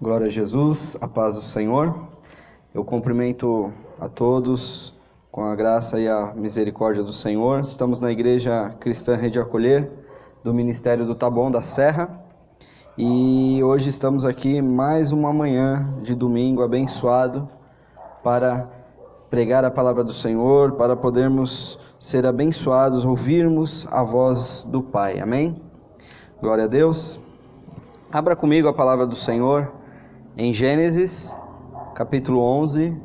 Glória a Jesus, a paz do Senhor. Eu cumprimento a todos com a graça e a misericórdia do Senhor. Estamos na Igreja Cristã Rede Acolher, do Ministério do Taboão da Serra. E hoje estamos aqui mais uma manhã de domingo abençoado para pregar a palavra do Senhor, para podermos ser abençoados, ouvirmos a voz do Pai. Amém? Glória a Deus. Abra comigo a palavra do Senhor em Gênesis, capítulo 11.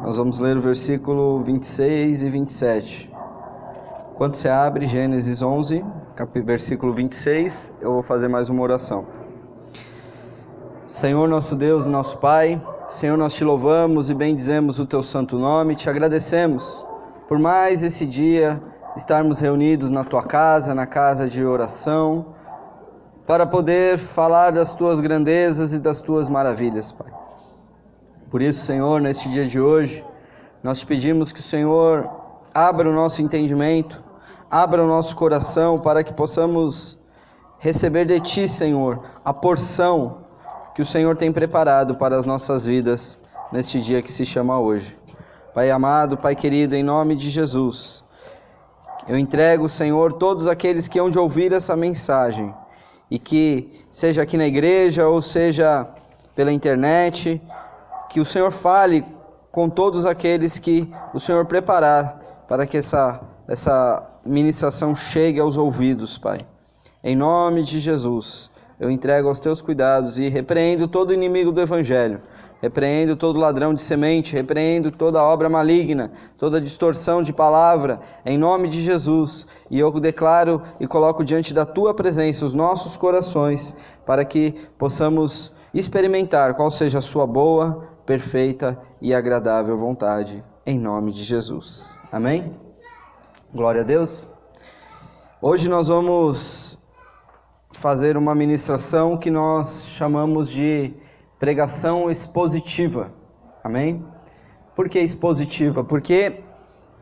Nós vamos ler o versículo 26 e 27. Quando você abre Gênesis 11, versículo 26, eu vou fazer mais uma oração. Senhor nosso Deus e nosso Pai, Senhor, nós te louvamos e bendizemos o teu santo nome, te agradecemos por mais esse dia estarmos reunidos na tua casa, na casa de oração, para poder falar das tuas grandezas e das tuas maravilhas, Pai. Por isso, Senhor, neste dia de hoje, nós te pedimos que o Senhor abra o nosso entendimento, abra o nosso coração, para que possamos receber de Ti, Senhor, a porção que o Senhor tem preparado para as nossas vidas, neste dia que se chama hoje. Pai amado, Pai querido, em nome de Jesus, eu entrego, Senhor, todos aqueles que hão de ouvir essa mensagem, e que seja aqui na igreja ou seja pela internet, que o Senhor fale com todos aqueles que o Senhor preparar para que essa ministração chegue aos ouvidos, Pai. Em nome de Jesus, eu entrego aos teus cuidados e repreendo todo inimigo do Evangelho, repreendo todo ladrão de semente, repreendo toda obra maligna, toda distorção de palavra, em nome de Jesus. E eu declaro e coloco diante da Tua presença os nossos corações, para que possamos experimentar qual seja a Sua boa, perfeita e agradável vontade, em nome de Jesus. Amém? Glória a Deus. Hoje nós vamos fazer uma ministração que nós chamamos de pregação expositiva. Amém? Por que expositiva? Porque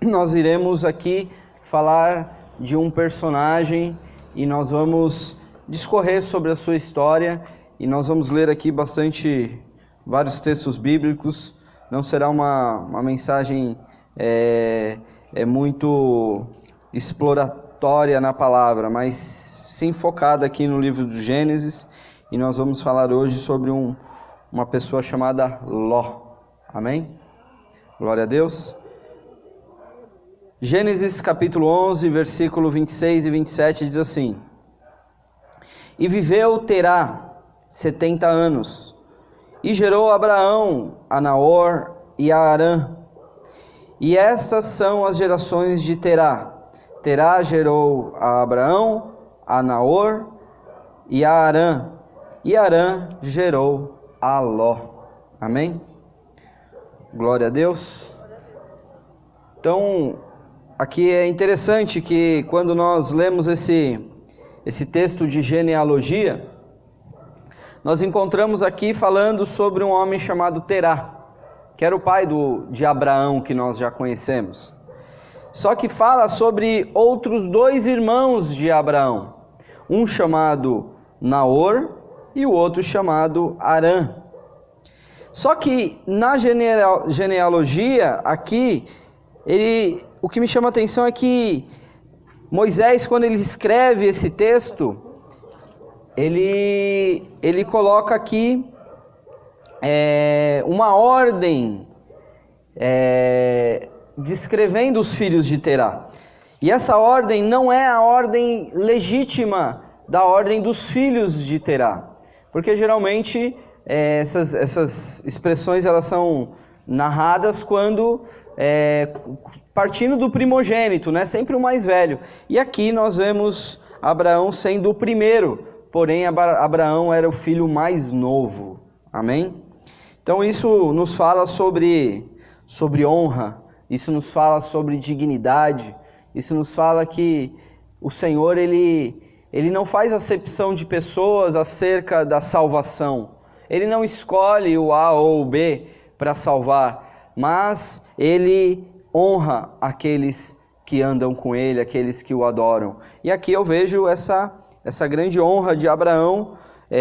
nós iremos aqui falar de um personagem e nós vamos discorrer sobre a sua história e nós vamos ler aqui vários textos bíblicos. Não será uma mensagem muito exploratória na palavra, mas sim focada aqui no livro do Gênesis, e nós vamos falar hoje sobre uma pessoa chamada Ló. Amém? Glória a Deus. Gênesis capítulo 11, versículo 26 e 27 diz assim: E viveu Terá 70 anos, e gerou Abraão, a Naor e a Harã. E estas são as gerações de Terá. Terá gerou a Abraão, a Naor e a Harã. E Harã gerou a Ló. Amém? Glória a Deus. Então, aqui é interessante que quando nós lemos esse texto de genealogia, nós encontramos aqui falando sobre um homem chamado Terá, que era o pai de Abraão, que nós já conhecemos. Só que fala sobre outros dois irmãos de Abraão, um chamado Naor e o outro chamado Harã. Só que na genealogia aqui, o que me chama a atenção é que Moisés, quando ele escreve esse texto, ele coloca aqui uma ordem descrevendo os filhos de Terá. E essa ordem não é a ordem legítima da ordem dos filhos de Terá, porque geralmente essas expressões elas são narradas quando partindo do primogênito, né? Sempre o mais velho. E aqui nós vemos Abraão sendo o primeiro, porém Abraão era o filho mais novo. Amém? Então isso nos fala sobre honra, isso nos fala sobre dignidade, isso nos fala que o Senhor ele não faz acepção de pessoas acerca da salvação. Ele não escolhe o A ou o B para salvar, mas ele honra aqueles que andam com ele, aqueles que o adoram. E aqui eu vejo essa grande honra de Abraão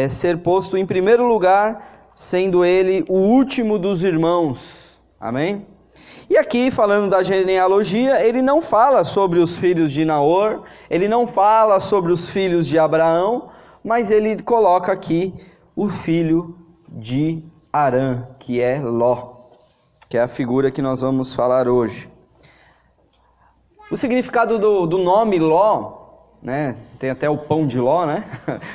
ser posto em primeiro lugar, sendo ele o último dos irmãos. Amém? E aqui, falando da genealogia, ele não fala sobre os filhos de Naor, ele não fala sobre os filhos de Abraão, mas ele coloca aqui o filho de Harã, que é Ló, que é a figura que nós vamos falar hoje. O significado do nome Ló, né? Tem até o pão de Ló, né?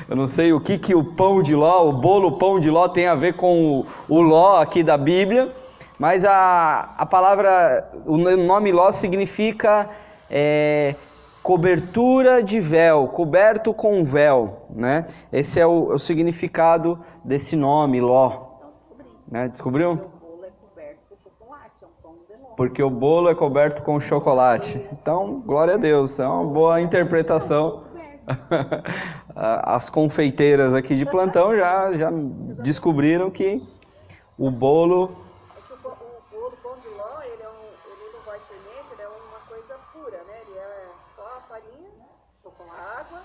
Eu não sei o que o pão de Ló, o bolo pão de Ló tem a ver com o Ló aqui da Bíblia, mas a palavra, o nome Ló significa cobertura de véu, coberto com véu, né? Esse é o significado desse nome, Ló. Né? Descobriu? O bolo é coberto com chocolate, é um pão de Ló. Porque o bolo é coberto com chocolate. Então, glória a Deus, é uma boa interpretação. As confeiteiras aqui de plantão já descobriram que o bolo... O bolo pão de Ló, ele não vai fermento, ele é uma coisa pura, né? Ele é só a farinha, chocolate, água.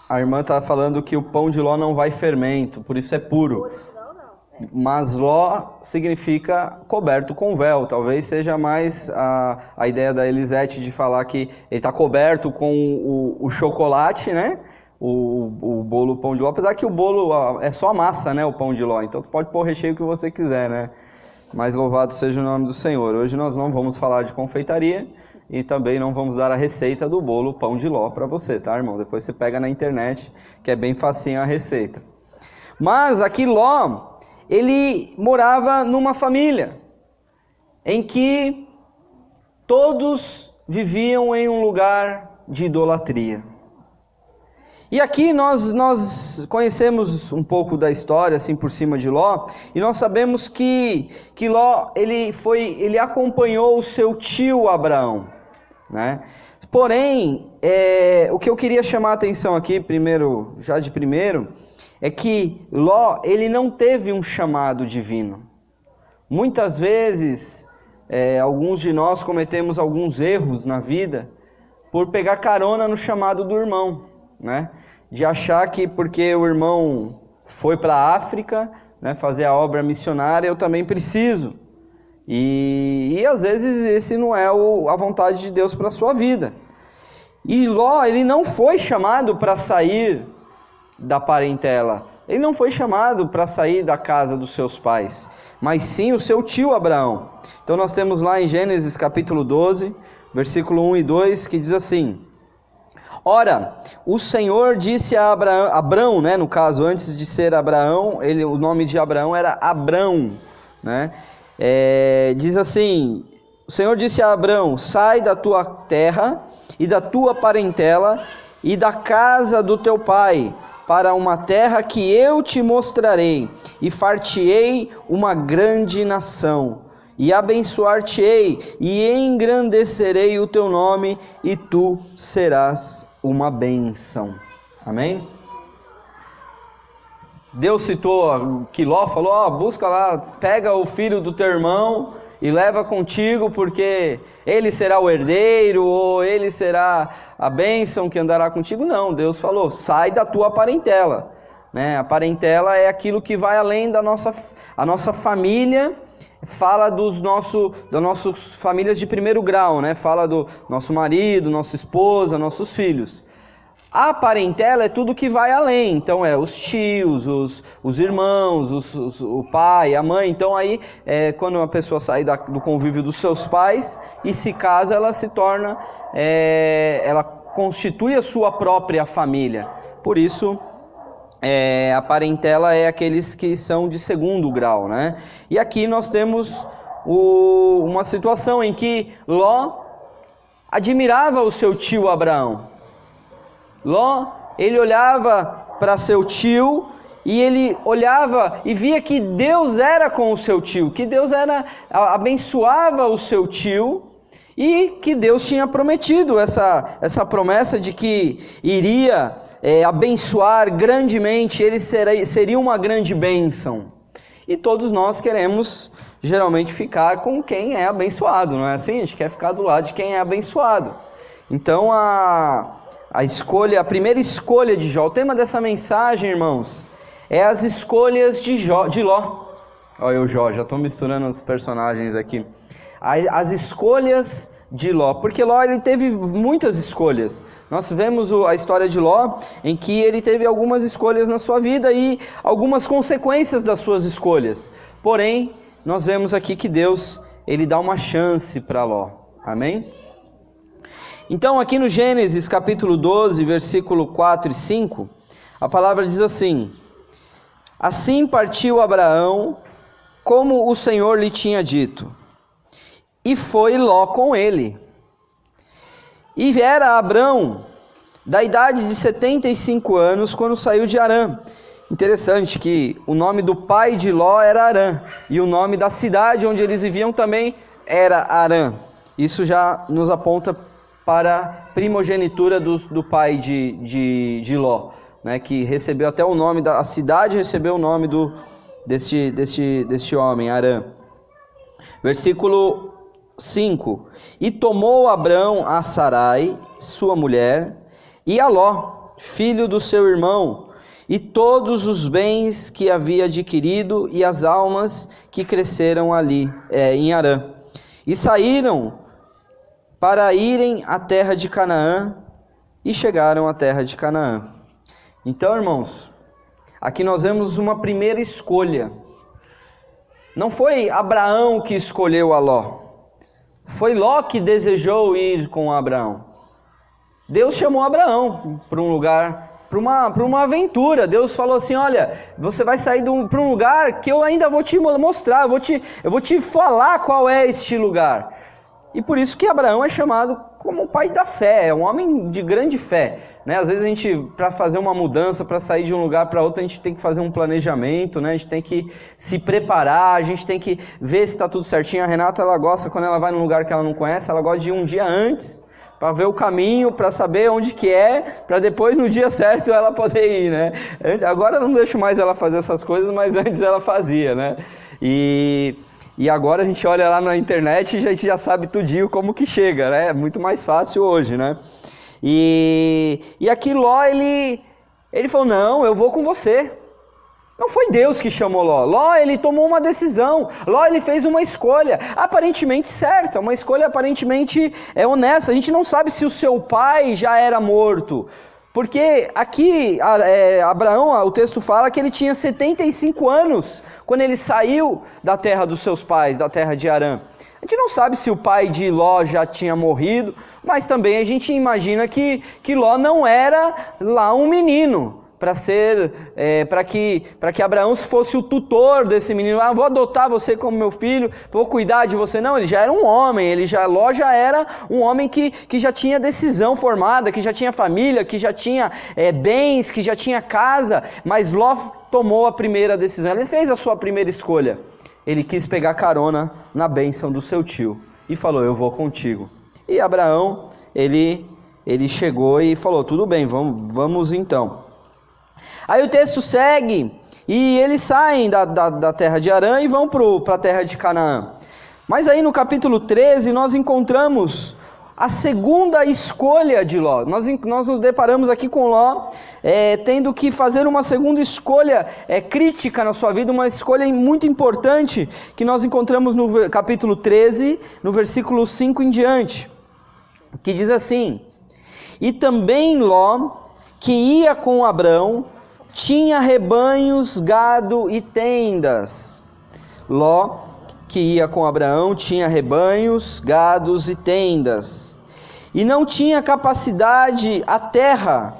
A irmã está falando que o pão de Ló não vai fermento, por isso é puro. O original não. Mas Ló significa coberto com véu. Talvez seja mais a ideia da Elisete de falar que ele está coberto com o chocolate, né? O bolo, o pão de Ló. Apesar que o bolo é só a massa, né? O pão de Ló. Então tu pode pôr o recheio que você quiser, né? Mas louvado seja o nome do Senhor. Hoje nós não vamos falar de confeitaria e também não vamos dar a receita do bolo pão de Ló para você, tá, irmão? Depois você pega na internet, que é bem facinho a receita. Mas aqui Ló, ele morava numa família em que todos viviam em um lugar de idolatria. E aqui nós conhecemos um pouco da história, assim, por cima de Ló, e nós sabemos que Ló, ele acompanhou o seu tio Abraão, né? Porém, o que eu queria chamar a atenção aqui, já de primeiro, é que Ló, ele não teve um chamado divino. Muitas vezes, alguns de nós cometemos alguns erros na vida por pegar carona no chamado do irmão, né? De achar que porque o irmão foi para a África, né, fazer a obra missionária, eu também preciso. E às vezes esse não é a vontade de Deus para a sua vida. E Ló, ele não foi chamado para sair da parentela. Ele não foi chamado para sair da casa dos seus pais, mas sim o seu tio Abraão. Então nós temos lá em Gênesis capítulo 12, versículo 1 e 2, que diz assim: Ora, o Senhor disse a Abrão, né, no caso, antes de ser Abraão, o nome de Abraão era Abrão, né? Diz assim: o Senhor disse a Abrão: sai da tua terra e da tua parentela e da casa do teu pai, para uma terra que eu te mostrarei, e far-te-ei uma grande nação, e abençoar-te-ei, e engrandecerei o teu nome, e tu serás uma bênção. Amém? Deus citou que Ló falou: busca lá, pega o filho do teu irmão e leva contigo, porque ele será o herdeiro, ou ele será a bênção que andará contigo. Não, Deus falou: sai da tua parentela, né? A parentela é aquilo que vai além da nossa família. Fala das nossas famílias de primeiro grau, né? Fala do nosso marido, nossa esposa, nossos filhos. A parentela é tudo que vai além, então os tios, os irmãos, o pai, a mãe. Então aí, quando uma pessoa sai do convívio dos seus pais e se casa, ela se torna, ela constitui a sua própria família. Por isso, a parentela é aqueles que são de segundo grau, né? E aqui nós temos uma situação em que Ló admirava o seu tio Abraão. Ló, ele olhava para seu tio e ele olhava e via que Deus era com o seu tio, que Deus abençoava o seu tio e que Deus tinha prometido essa promessa de que iria abençoar grandemente, ele seria uma grande bênção. E todos nós queremos geralmente ficar com quem é abençoado, não é assim? A gente quer ficar do lado de quem é abençoado. Então a primeira escolha de Jó, o tema dessa mensagem, irmãos, é as escolhas de Ló. Olha o Jó, já estou misturando os personagens aqui. As escolhas de Ló, porque Ló ele teve muitas escolhas. Nós vemos a história de Ló, em que ele teve algumas escolhas na sua vida e algumas consequências das suas escolhas. Porém, nós vemos aqui que Deus, ele dá uma chance para Ló. Amém? Então, aqui no Gênesis capítulo 12, versículo 4 e 5, a palavra diz assim: assim partiu Abraão, como o Senhor lhe tinha dito, e foi Ló com ele. E era Abrão da idade de 75 anos quando saiu de Harã. Interessante que o nome do pai de Ló era Harã, e o nome da cidade onde eles viviam também era Harã. Isso já nos aponta para a primogenitura do pai de Ló, né, que recebeu até o nome, a cidade recebeu o nome deste homem, Harã. Versículo 5: e tomou Abrão a Sarai, sua mulher, e a Ló, filho do seu irmão, e todos os bens que havia adquirido, e as almas que cresceram ali, em Harã. E saíram para irem à terra de Canaã, e chegaram à terra de Canaã. Então, irmãos, aqui nós vemos uma primeira escolha. Não foi Abraão que escolheu a Ló, foi Ló que desejou ir com Abraão. Deus chamou Abraão para um lugar, para uma aventura. Deus falou assim: olha, você vai sair para um lugar que eu ainda vou te mostrar, eu vou te falar qual é este lugar. E por isso que Abraão é chamado como o pai da fé, é um homem de grande fé, né? Às vezes a gente, para fazer uma mudança, para sair de um lugar para outro, a gente tem que fazer um planejamento, né? A gente tem que se preparar, a gente tem que ver se está tudo certinho. A Renata, ela gosta, quando ela vai num lugar que ela não conhece, ela gosta de ir um dia antes, para ver o caminho, para saber onde que é, para depois no dia certo ela poder ir, né? Agora eu não deixo mais ela fazer essas coisas, mas antes ela fazia, né? E agora a gente olha lá na internet e a gente já sabe tudinho como que chega, né? É muito mais fácil hoje, né? E aqui Ló, ele falou: não, eu vou com você. Não foi Deus que chamou Ló. Ló, ele tomou uma decisão. Ló, ele fez uma escolha aparentemente certa, uma escolha aparentemente honesta. A gente não sabe se o seu pai já era morto, porque aqui Abraão, o texto fala que ele tinha 75 anos quando ele saiu da terra dos seus pais, da terra de Harã. A gente não sabe se o pai de Ló já tinha morrido, mas também a gente imagina que Ló não era lá um menino, para que Abraão fosse o tutor desse menino. Vou adotar você como meu filho, vou cuidar de você. Não, ele já era um homem, Ló já era um homem que já tinha decisão formada, que já tinha família, que já tinha bens, que já tinha casa, mas Ló tomou a primeira decisão, ele fez a sua primeira escolha. Ele quis pegar carona na bênção do seu tio e falou: eu vou contigo. E Abraão, ele chegou e falou: tudo bem, vamos então. Aí o texto segue, e eles saem da terra de Harã e vão para a terra de Canaã. Mas aí no capítulo 13 nós encontramos a segunda escolha de Ló. Nós nos deparamos aqui com Ló tendo que fazer uma segunda escolha crítica na sua vida, uma escolha muito importante, que nós encontramos no capítulo 13, no versículo 5 em diante, que diz assim: e também Ló, que ia com Abrão, tinha rebanhos, gado e tendas. Ló, que ia com Abraão, tinha rebanhos, gados e tendas. E não tinha capacidade a terra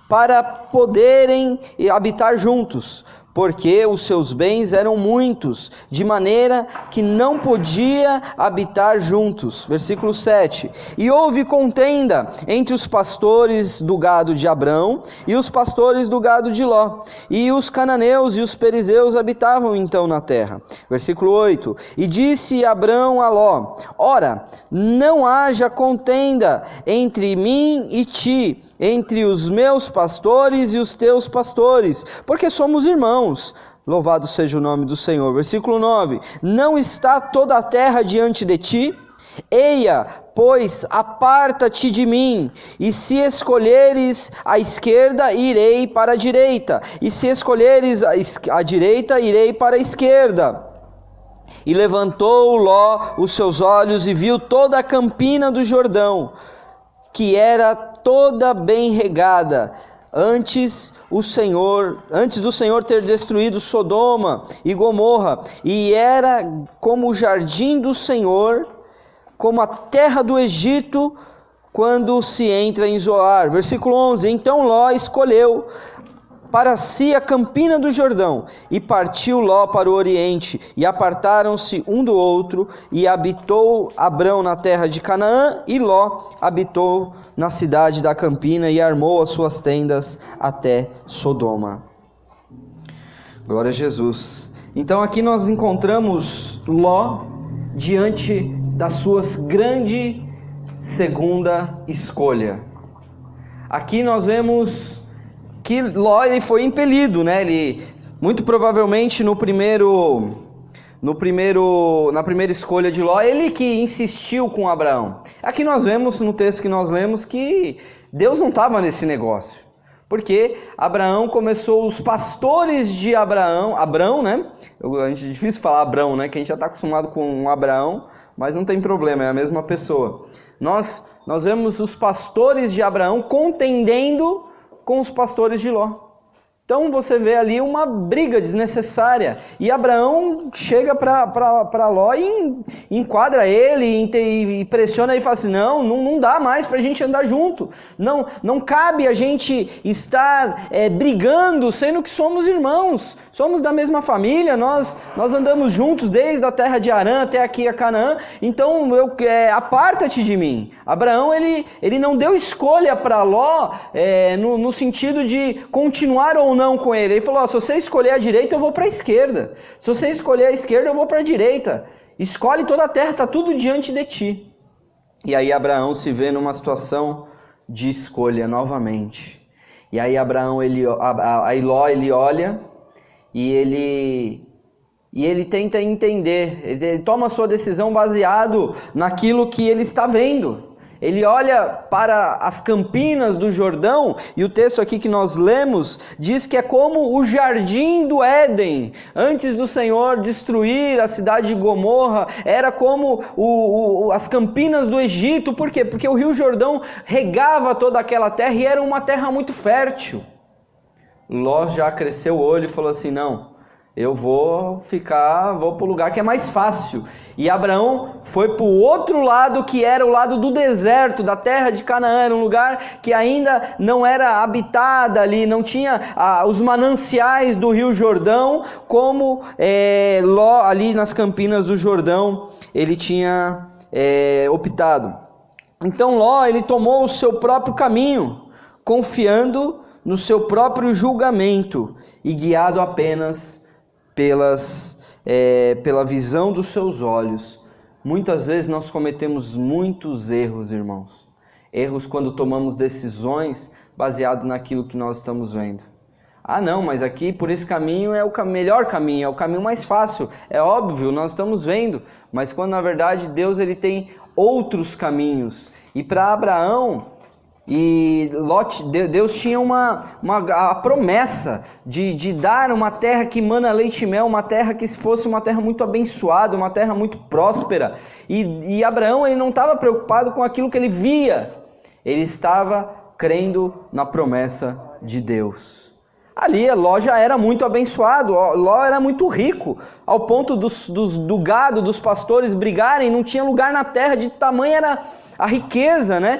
para poderem habitar juntos, porque os seus bens eram muitos, de maneira que não podia habitar juntos. Versículo 7. E houve contenda entre os pastores do gado de Abrão e os pastores do gado de Ló. E os cananeus e os perizeus habitavam então na terra. Versículo 8. E disse Abrão a Ló: ora, não haja contenda entre mim e ti, entre os meus pastores e os teus pastores, porque somos irmãos. Louvado seja o nome do Senhor. Versículo 9. Não está toda a terra diante de ti? Eia, pois, aparta-te de mim, e se escolheres a esquerda, irei para a direita, e se escolheres a direita, irei para a esquerda. E levantou Ló os seus olhos e viu toda a campina do Jordão, que era toda bem regada, antes do Senhor ter destruído Sodoma e Gomorra, e era como o jardim do Senhor, como a terra do Egito, quando se entra em Zoar. Versículo 11, então Ló escolheu para si a campina do Jordão, e partiu Ló para o oriente, e apartaram-se um do outro, e habitou Abrão na terra de Canaã, e Ló habitou na cidade da campina, e armou as suas tendas até Sodoma. Glória a Jesus. Então aqui nós encontramos Ló diante das suas grande segunda escolha. Aqui nós vemos que Ló ele foi impelido, né? Ele muito provavelmente na primeira escolha de Ló, ele que insistiu com Abraão. Aqui nós vemos no texto que nós lemos que Deus não estava nesse negócio, porque Abraão começou, os pastores de Abrão, né? É difícil falar Abrão, né? Que a gente já está acostumado com Abraão, mas não tem problema, é a mesma pessoa. Nós vemos os pastores de Abraão contendendo com os pastores de Ló. Então você vê ali uma briga desnecessária, e Abraão chega para Ló e enquadra ele e pressiona ele e fala assim, não dá mais para a gente andar junto, não cabe a gente estar brigando, sendo que somos irmãos, somos da mesma família, nós andamos juntos desde a terra de Harã até aqui a Canaã, então aparta-te de mim. Abraão ele não deu escolha para Ló no sentido de continuar ou não com ele. Ele falou, se você escolher a direita, eu vou para a esquerda. Se você escolher a esquerda, eu vou para a direita. Escolhe toda a terra, está tudo diante de ti. E aí Abraão se vê numa situação de escolha novamente. E aí Ló ele olha e ele tenta entender. Ele toma a sua decisão baseado naquilo que ele está vendo. Ele olha para as campinas do Jordão, e o texto aqui que nós lemos diz que é como o jardim do Éden. Antes do Senhor destruir a cidade de Gomorra, era como as campinas do Egito. Por quê? Porque o rio Jordão regava toda aquela terra e era uma terra muito fértil. Ló já cresceu o olho e falou assim, não, eu vou para o lugar que é mais fácil. E Abraão foi para o outro lado, que era o lado do deserto, da terra de Canaã. Era um lugar que ainda não era habitada ali, não tinha os mananciais do rio Jordão, como Ló ali nas campinas do Jordão, ele tinha optado. Então Ló, ele tomou o seu próprio caminho, confiando no seu próprio julgamento e guiado apenas pela visão dos seus olhos. Muitas vezes nós cometemos muitos erros, irmãos. Erros quando tomamos decisões baseado naquilo que nós estamos vendo. Não, mas aqui por esse caminho é o melhor caminho, é o caminho mais fácil. É óbvio, nós estamos vendo, mas quando na verdade Deus ele tem outros caminhos. E para Abraão e Ló, Deus tinha a promessa de dar uma terra que mana leite e mel, uma terra que fosse uma terra muito abençoada, uma terra muito próspera. E Abraão ele não estava preocupado com aquilo que ele via, ele estava crendo na promessa de Deus. Ali Ló já era muito abençoado, Ló era muito rico, ao ponto do gado, dos pastores brigarem, não tinha lugar na terra, de tamanho era a riqueza, né?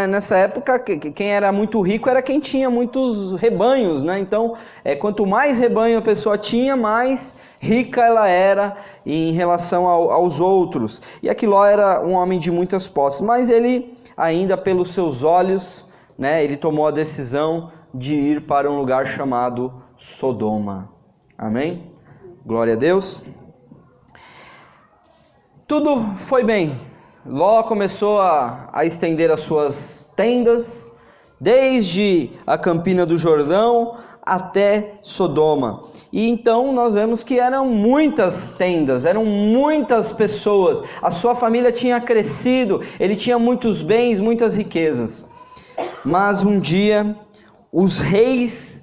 Nessa época, quem era muito rico era quem tinha muitos rebanhos, né? Então, quanto mais rebanho a pessoa tinha, mais rica ela era em relação aos outros. E aqui Ló era um homem de muitas posses, mas ele, ainda pelos seus olhos, né? Ele tomou a decisão de ir para um lugar chamado Sodoma. Amém? Glória a Deus. Tudo foi bem. Ló começou a estender as suas tendas, desde a campina do Jordão até Sodoma. E então nós vemos que eram muitas tendas, eram muitas pessoas, a sua família tinha crescido, ele tinha muitos bens, muitas riquezas. Mas um dia, os reis,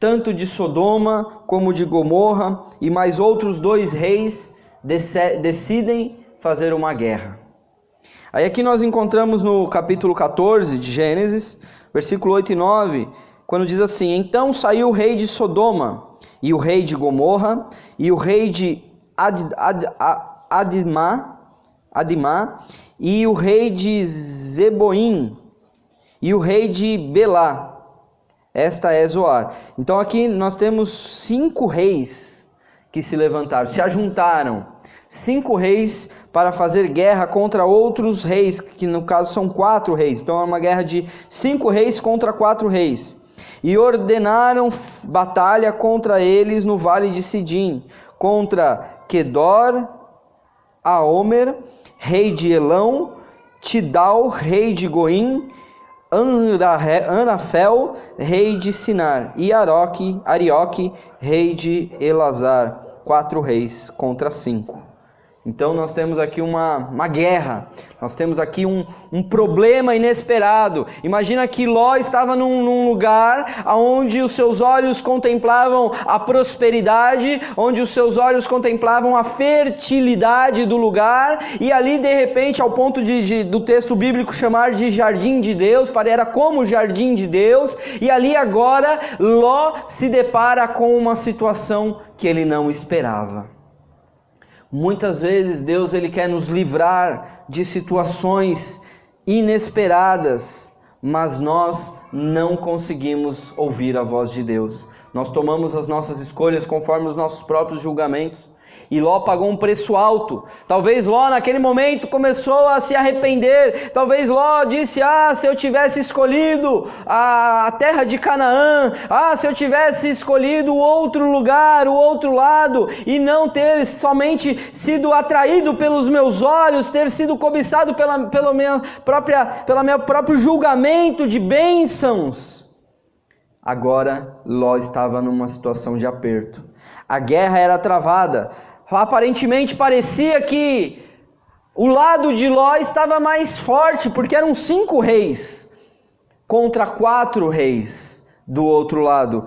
tanto de Sodoma como de Gomorra, e mais outros 2 reis, decidem fazer uma guerra. Aí aqui nós encontramos no capítulo 14 de Gênesis, versículo 8 e 9, quando diz assim: então saiu o rei de Sodoma, e o rei de Gomorra, e o rei de Adimá, e o rei de Zeboim, e o rei de Belá. Esta é Zoar. Então aqui nós temos 5 reis que se levantaram, se ajuntaram. 5 reis para fazer guerra contra outros reis, que no caso são 4 reis. Então é uma guerra de 5 reis contra 4 reis. E ordenaram batalha contra eles no vale de Sidim, contra Kedor, Aomer, rei de Elão, Tidal, rei de Goim, Anafel, rei de Sinar, e Arioque, rei de Elazar. 4 reis contra 5. Então nós temos aqui uma guerra, nós temos aqui um problema inesperado. Imagina que Ló estava num lugar onde os seus olhos contemplavam a prosperidade, onde os seus olhos contemplavam a fertilidade do lugar, e ali de repente, ao ponto do texto bíblico chamar de jardim de Deus, era como o jardim de Deus, e ali agora Ló se depara com uma situação que ele não esperava. Muitas vezes Deus ele quer nos livrar de situações inesperadas, mas nós não conseguimos ouvir a voz de Deus. Nós tomamos as nossas escolhas conforme os nossos próprios julgamentos. E Ló pagou um preço alto. Talvez Ló naquele momento começou a se arrepender. Talvez Ló disse: se eu tivesse escolhido a terra de Canaã, se eu tivesse escolhido o outro lugar, o outro lado, e não ter somente sido atraído pelos meus olhos, ter sido cobiçado pelo meu próprio julgamento de bênçãos. Agora Ló estava numa situação de aperto. A guerra era travada. Aparentemente parecia que o lado de Ló estava mais forte, porque eram 5 reis contra 4 reis do outro lado.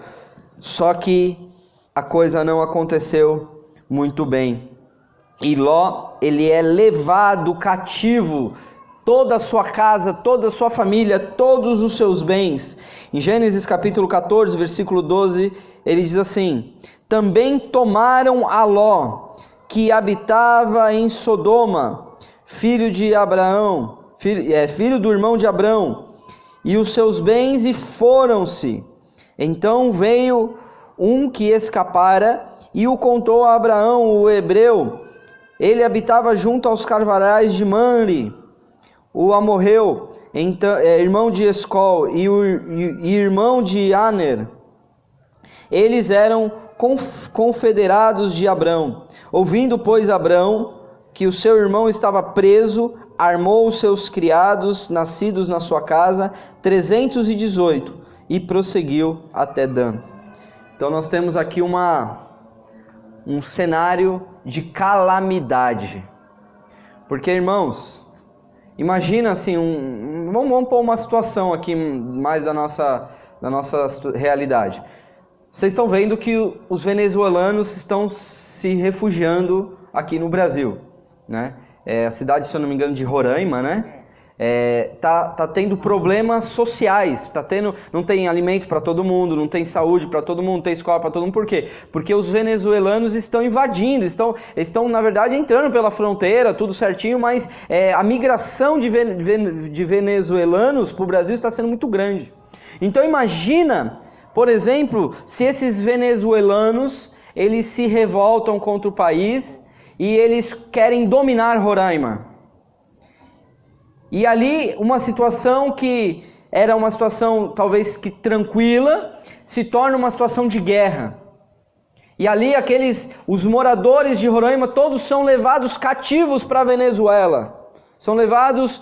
Só que a coisa não aconteceu muito bem. E Ló, ele é levado cativo, toda a sua casa, toda a sua família, todos os seus bens. Em Gênesis capítulo 14, versículo 12, ele diz assim: também tomaram a Ló, que habitava em Sodoma, filho de Abraão, filho do irmão de Abrão, e os seus bens, e foram-se. Então veio um que escapara e o contou a Abraão, o hebreu. Ele habitava junto aos carvalhais de Mamre, o amorreu, então, irmão de Escol, e irmão de Aner. Eles eram confederados de Abrão. Ouvindo, pois, Abrão que o seu irmão estava preso, armou os seus criados, nascidos na sua casa, 318, e prosseguiu até Dan. Então nós temos aqui um cenário de calamidade. Porque, irmãos, imagina assim, vamos pôr uma situação aqui mais da nossa realidade. Vocês estão vendo que os venezuelanos estão se refugiando aqui no Brasil, né? A cidade, se eu não me engano, de Roraima, né? Tá tendo problemas sociais, não tem alimento para todo mundo, não tem saúde para todo mundo, não tem escola para todo mundo. Por quê? Porque os venezuelanos estão invadindo, estão na verdade entrando pela fronteira, tudo certinho, mas a migração de venezuelanos para o Brasil está sendo muito grande. Então imagina, por exemplo, se esses venezuelanos, eles se revoltam contra o país e eles querem dominar Roraima. E ali uma situação que era uma situação talvez que tranquila, se torna uma situação de guerra. E ali os moradores de Roraima todos são levados cativos para a Venezuela. São levados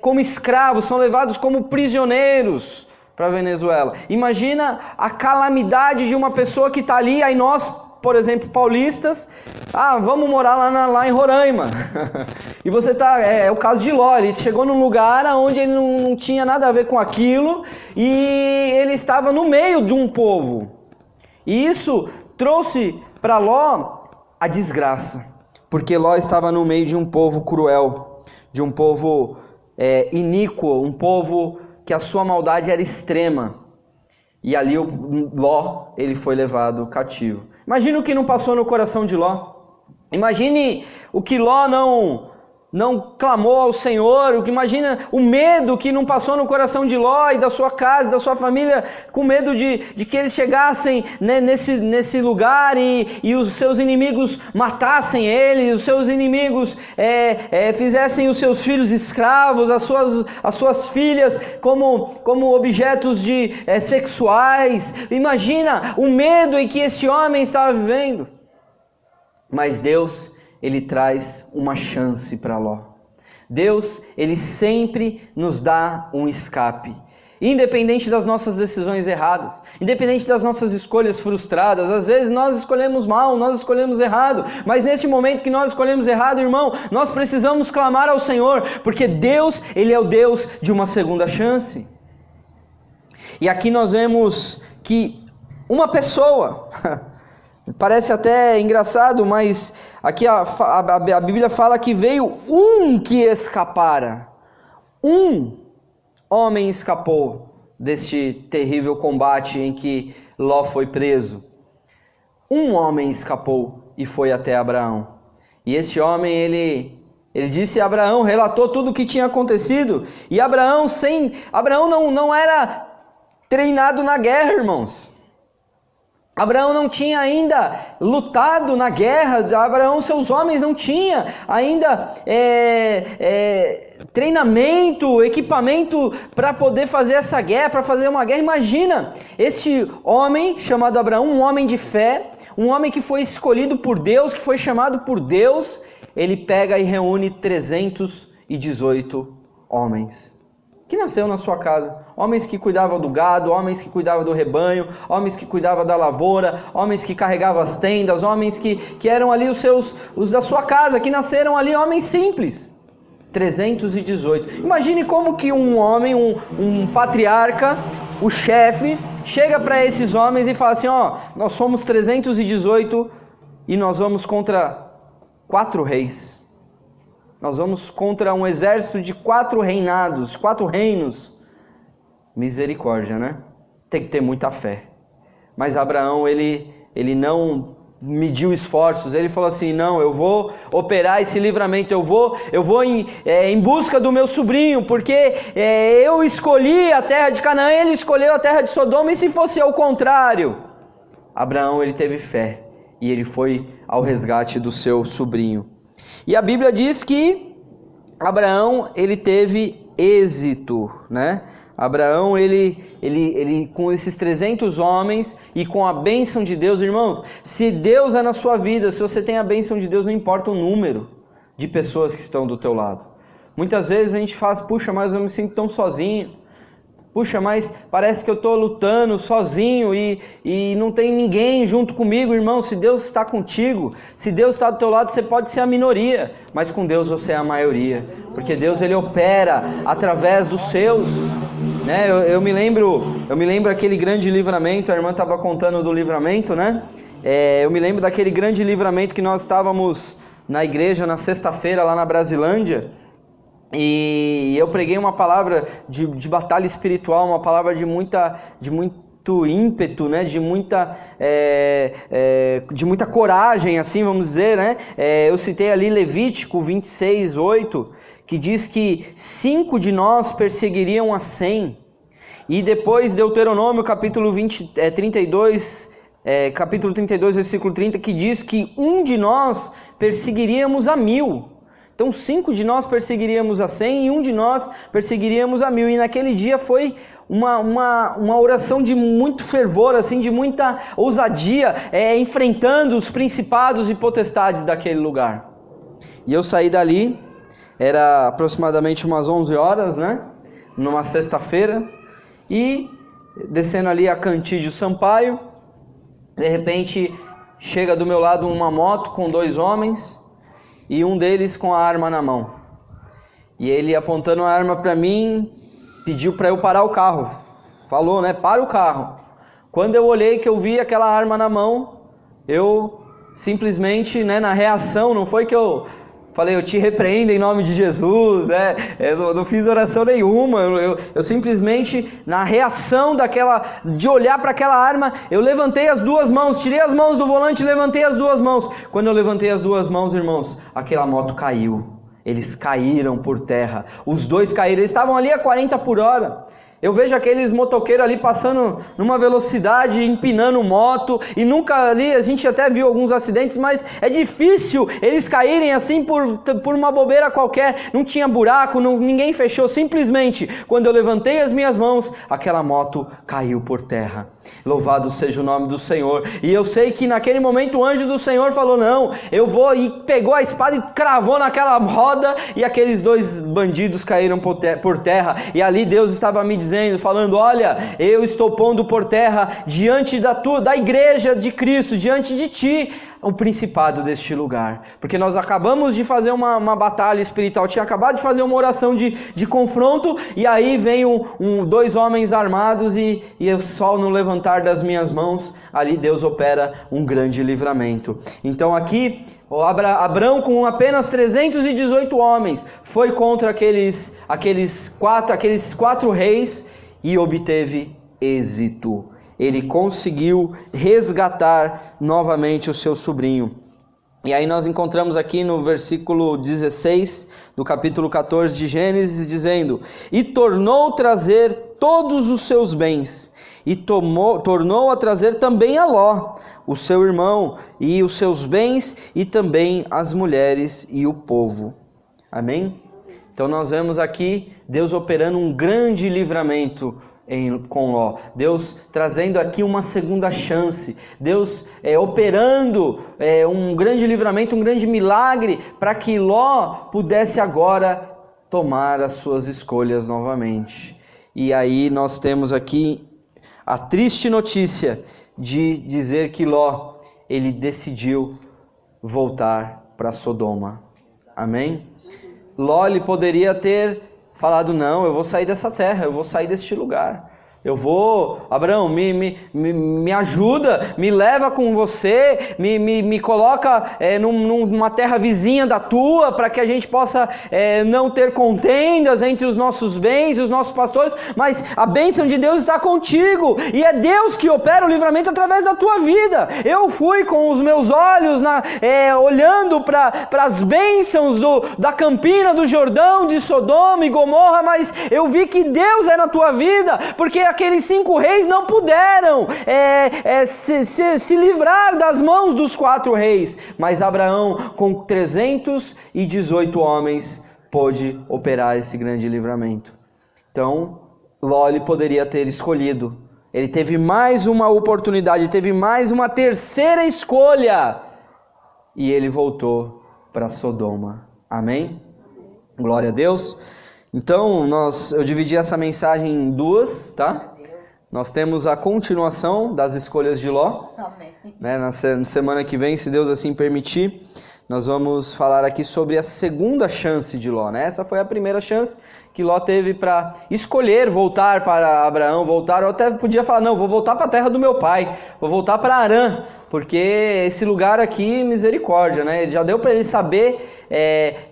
como escravos, são levados como prisioneiros para a Venezuela. Imagina a calamidade de uma pessoa que está ali, aí nós, por exemplo, paulistas, vamos morar lá em Roraima. E você tá, é o caso de Ló, ele chegou num lugar onde ele não tinha nada a ver com aquilo, e ele estava no meio de um povo. E isso trouxe para Ló a desgraça, porque Ló estava no meio de um povo cruel, de um povo iníquo, um povo que a sua maldade era extrema. E ali Ló, ele foi levado cativo. Imagine o que não passou no coração de Ló. Imagine o que Ló não clamou ao Senhor. Imagina o medo que não passou no coração de Ló e da sua casa, da sua família, com medo de que eles chegassem, né, nesse lugar e os seus inimigos matassem ele, os seus inimigos fizessem os seus filhos escravos, as suas filhas como objetos sexuais. Imagina o medo em que esse homem estava vivendo. Mas Deus, ele traz uma chance para Ló. Deus, ele sempre nos dá um escape. Independente das nossas decisões erradas, independente das nossas escolhas frustradas, às vezes nós escolhemos mal, nós escolhemos errado, mas neste momento que nós escolhemos errado, irmão, nós precisamos clamar ao Senhor, porque Deus, ele é o Deus de uma segunda chance. E aqui nós vemos que uma pessoa, parece até engraçado, mas aqui a Bíblia fala que veio um que escapara. Um homem escapou deste terrível combate em que Ló foi preso. Um homem escapou e foi até Abraão. E esse homem, ele disse a Abraão, relatou tudo o que tinha acontecido. E Abraão não era treinado na guerra, irmãos. Abraão não tinha ainda lutado na guerra. Abraão, seus homens não tinham ainda treinamento, equipamento para poder fazer essa guerra, para fazer uma guerra. Imagina, este homem chamado Abraão, um homem de fé, um homem que foi escolhido por Deus, que foi chamado por Deus, ele pega e reúne 318 homens. Que nasceu na sua casa, homens que cuidavam do gado, homens que cuidavam do rebanho, homens que cuidavam da lavoura, homens que carregavam as tendas, homens que eram ali os da sua casa, que nasceram ali, homens simples. 318. Imagine como que um homem, um patriarca, o chefe, chega para esses homens e fala assim, nós somos 318 e nós vamos contra 4 reis. Nós vamos contra um exército de 4 reinados, 4 reinos. Misericórdia, né? Tem que ter muita fé. Mas Abraão, ele não mediu esforços. Ele falou assim, não, eu vou operar esse livramento. Eu vou em busca do meu sobrinho, porque eu escolhi a terra de Canaã, ele escolheu a terra de Sodoma. E se fosse ao contrário? Abraão, ele teve fé. E ele foi ao resgate do seu sobrinho. E a Bíblia diz que Abraão, ele teve êxito, né? Abraão, ele com esses 300 homens e com a bênção de Deus, irmão, se Deus é na sua vida, se você tem a bênção de Deus, não importa o número de pessoas que estão do teu lado. Muitas vezes a gente fala, puxa, mas eu me sinto tão sozinho. Puxa, mas parece que eu estou lutando sozinho e não tem ninguém junto comigo. Irmão, se Deus está contigo, se Deus está do teu lado, você pode ser a minoria, mas com Deus você é a maioria, porque Deus, ele opera através dos seus, né? Eu me lembro aquele grande livramento, a irmã estava contando do livramento, né? Eu me lembro daquele grande livramento que nós estávamos na igreja na sexta-feira lá na Brasilândia. E eu preguei uma palavra de batalha espiritual, uma palavra de muito ímpeto, né? de muita coragem, assim vamos dizer, né? Eu citei ali Levítico 26:8, que diz que 5 de nós perseguiriam a 100, e depois Deuteronômio capítulo 32, versículo 30, que diz que 1 de nós perseguiríamos a 1000. Então 5 de nós perseguiríamos a 100 e 1 de nós perseguiríamos a 1000. E naquele dia foi uma oração de muito fervor, assim, de muita ousadia, enfrentando os principados e potestades daquele lugar. E eu saí dali, era aproximadamente umas 11 horas, né? Numa sexta-feira. E descendo ali a Cantídio Sampaio, de repente chega do meu lado uma moto com 2 homens e um deles com a arma na mão. E ele apontando a arma para mim, pediu para eu parar o carro. Falou, né? Para o carro. Quando eu olhei que eu vi aquela arma na mão, eu simplesmente, né, na reação, não foi que eu falei, eu te repreendo em nome de Jesus, né? Eu não fiz oração nenhuma, eu simplesmente, na reação de olhar para aquela arma, eu levantei as 2 mãos, tirei as mãos do volante e levantei as 2 mãos. Quando eu levantei as 2 mãos, irmãos, aquela moto caiu. Eles caíram por terra. Os 2 caíram, eles estavam ali a 40 por hora. Eu vejo aqueles motoqueiros ali passando numa velocidade, empinando moto, e nunca ali, a gente até viu alguns acidentes, mas é difícil eles caírem assim por uma bobeira qualquer, não tinha buraco, ninguém fechou, simplesmente, quando eu levantei as minhas mãos, aquela moto caiu por terra. Louvado seja o nome do Senhor. E eu sei que naquele momento o anjo do Senhor falou, não, eu vou, e pegou a espada e cravou naquela roda, e aqueles 2 bandidos caíram por terra, e ali Deus estava me dizendo, falando, olha, eu estou pondo por terra diante da igreja de Cristo, diante de ti, o principado deste lugar, porque nós acabamos de fazer uma batalha espiritual, tinha acabado de fazer uma oração de confronto, e aí vem 2 homens armados, e só no levantar das minhas mãos, ali Deus opera um grande livramento. Então aqui, Abrão com apenas 318 homens, foi contra aqueles 4 reis, e obteve êxito. Ele conseguiu resgatar novamente o seu sobrinho. E aí nós encontramos aqui no versículo 16 do capítulo 14 de Gênesis, dizendo, e tornou trazer todos os seus bens, e tornou a trazer também a Ló, o seu irmão, e os seus bens, e também as mulheres e o povo. Amém? Então nós vemos aqui Deus operando um grande livramento com Ló, Deus trazendo aqui uma segunda chance, Deus operando um grande livramento, um grande milagre, para que Ló pudesse agora tomar as suas escolhas novamente. E aí nós temos aqui a triste notícia de dizer que Ló, ele decidiu voltar para Sodoma. Amém? Ló, ele poderia ter falado, não, eu vou sair dessa terra, eu vou sair deste lugar. Eu vou, Abraão, me ajuda, me leva com você, me coloca numa terra vizinha da tua, para que a gente possa não ter contendas entre os nossos bens e os nossos pastores, mas a bênção de Deus está contigo, e é Deus que opera o livramento através da tua vida. Eu fui com os meus olhos olhando para as bênçãos da Campina, do Jordão, de Sodoma e Gomorra, mas eu vi que Deus é na tua vida, porque aqueles 5 reis não puderam se livrar das mãos dos 4 reis, mas Abraão, com 318 homens, pôde operar esse grande livramento. Então, Ló poderia ter escolhido, ele teve mais uma oportunidade, teve mais uma terceira escolha, e ele voltou para Sodoma. Amém? Glória a Deus. Então, eu dividi essa mensagem em 2, tá? Nós temos a continuação das escolhas de Ló. Amém. Na semana que vem, se Deus assim permitir, nós vamos falar aqui sobre a segunda chance de Ló, né? Essa foi a primeira chance que Ló teve para escolher voltar para Abraão, ou até podia falar, não, vou voltar para a terra do meu pai, vou voltar para Harã, porque esse lugar aqui, misericórdia, né? Já deu para ele saber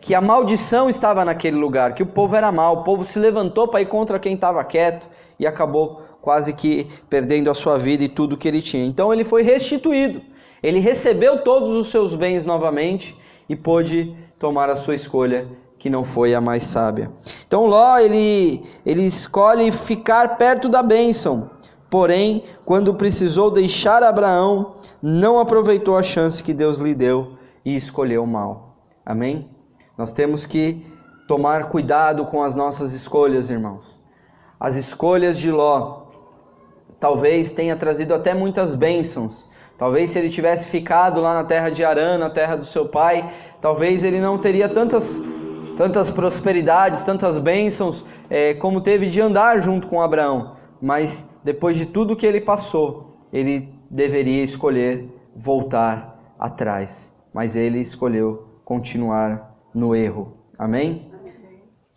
que a maldição estava naquele lugar, que o povo era mau, o povo se levantou para ir contra quem estava quieto e acabou quase que perdendo a sua vida e tudo que ele tinha. Então ele foi restituído, ele recebeu todos os seus bens novamente e pôde tomar a sua escolha, que não foi a mais sábia. Então Ló, ele escolhe ficar perto da bênção, porém, quando precisou deixar Abraão, não aproveitou a chance que Deus lhe deu e escolheu o mal. Amém? Nós temos que tomar cuidado com as nossas escolhas, irmãos. As escolhas de Ló talvez tenha trazido até muitas bênçãos. Talvez se ele tivesse ficado lá na terra de Harã, na terra do seu pai, talvez ele não teria tantas prosperidades, tantas bênçãos como teve de andar junto com Abraão. mas depois de tudo que ele passou, ele deveria escolher voltar atrás. Mas ele escolheu continuar no erro. Amém?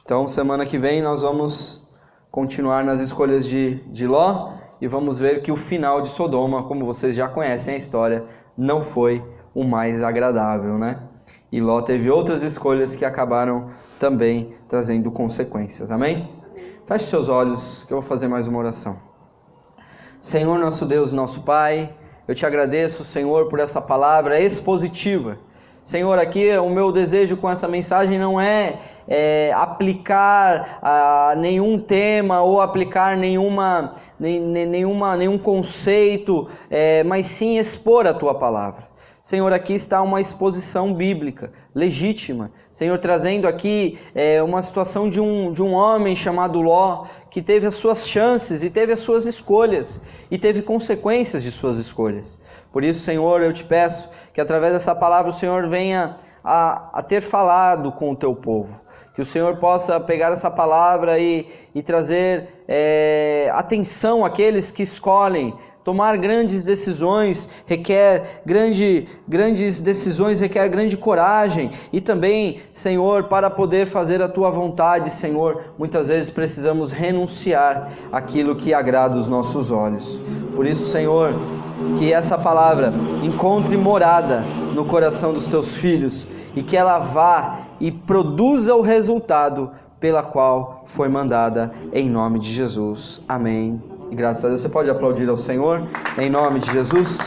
Então, semana que vem nós vamos continuar nas escolhas de Ló e vamos ver que o final de Sodoma, como vocês já conhecem a história, não foi o mais agradável, né? E Ló teve outras escolhas que acabaram também trazendo consequências. Amém? Feche seus olhos que eu vou fazer mais uma oração. Senhor, nosso Deus, nosso Pai, eu te agradeço, Senhor, por essa palavra expositiva. Senhor, aqui o meu desejo com essa mensagem não é aplicar nenhum tema ou aplicar nenhum conceito, mas sim expor a Tua palavra. Senhor, aqui está uma exposição bíblica, legítima. Senhor, trazendo aqui uma situação de um homem chamado Ló, que teve as suas chances e teve as suas escolhas, e teve consequências de suas escolhas. Por isso, Senhor, eu te peço que através dessa palavra o Senhor venha a ter falado com o teu povo. Que o Senhor possa pegar essa palavra e trazer atenção àqueles que escolhem. Tomar grandes decisões requer grandes decisões, requer grande coragem. E também, Senhor, para poder fazer a Tua vontade, Senhor, muitas vezes precisamos renunciar àquilo que agrada os nossos olhos. Por isso, Senhor, que essa palavra encontre morada no coração dos Teus filhos e que ela vá e produza o resultado pela qual foi mandada, em nome de Jesus. Amém. E graças a Deus, você pode aplaudir ao Senhor, em nome de Jesus.